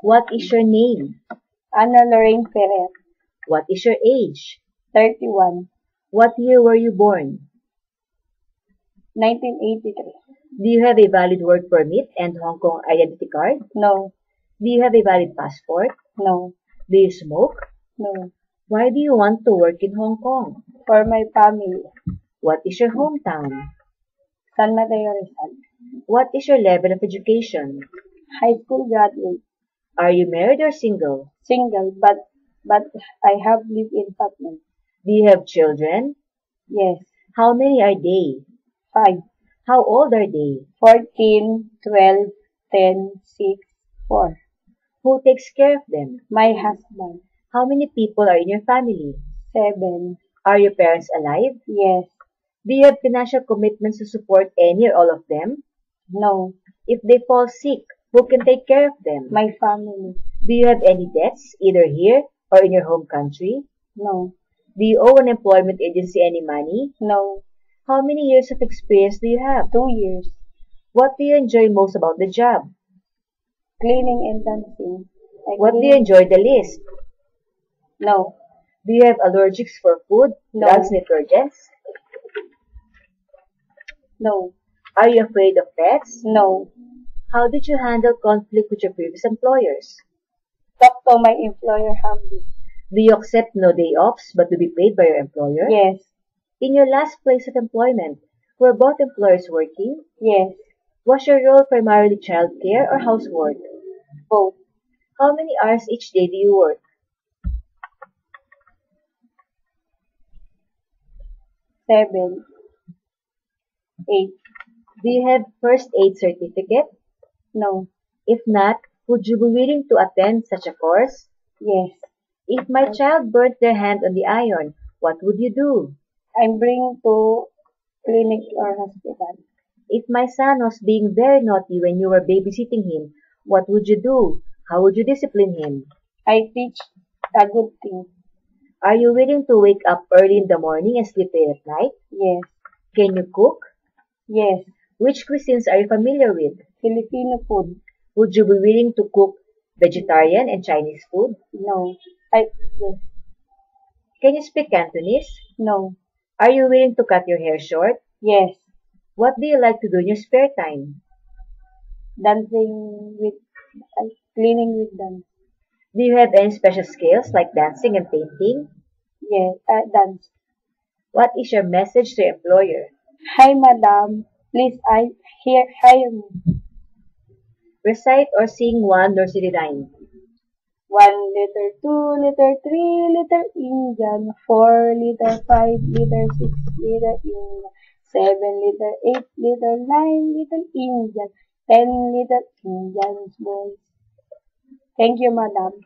What is your name? Ana Lorraine Ferrer, What is your age? 31, What year were you born? 1983. Do you have a valid work permit and Hong Kong identity card? No, Do you have a valid passport? no, Do you smoke? no. Why do you want to work in Hong Kong? For my family, What is your hometown? San Mateo Rizal. What is your level of education? High school graduate. Are you married or single? Single, but I have live-in partner. Do you have children? Yes, How many are they? 5, How old are they? 14, 12, 10, 6, 4. Who takes care of them? My husband, How many people are in your family? 7. Are your parents alive? Yes, Do you have financial commitments to support any or all of them? no. If they fall sick, who can take care of them? My family, Do you have any debts, either here or in your home country? no, Do you owe an employment agency any money? no. How many years of experience do you have? 2 years. What do you enjoy most about the job? Cleaning and dancing. What do you enjoy the least? No, Do you have allergies for food, No. drugs, detergents? no, Are you afraid of pets? no. How did you handle conflict with your previous employers? Talk to my employer humbly. Do you accept no day offs but to be paid by your employer? Yes, In your last place of employment, were both employers working? yes, Was your role primarily childcare or housework? both. How many hours each day do you work? 7, 8. Do you have first aid certificate? No, If not, would you be willing to attend such a course? yes. If my child burnt their hand on the iron, what would you do? I'm bring to clinic or hospital. If my son was being very naughty when you were babysitting him, what would you do? How would you discipline him? I teach a good thing. Are you willing to wake up early in the morning and sleep late at night? Yes, Can you cook? yes. Which cuisines are you familiar with? Filipino food. Would you be willing to cook vegetarian and Chinese food? No. Yes, Can you speak Cantonese? no. Are you willing to cut your hair short? Yes. What do you like to do in your spare time? Dancing with, cleaning with dance. Do you have any special skills like dancing and painting? Yes, dance. What is your message to your employer? Hi, madam. Please, hire me. Recite or sing one nursery rhyme. 1 liter, 2 liter, 3 liter Indian, 4 liter, 5 liter, 6 liter Indian, 7 liter, 8 liter, 9 liter Indian, 10 liter Indian boys. Thank you, madam.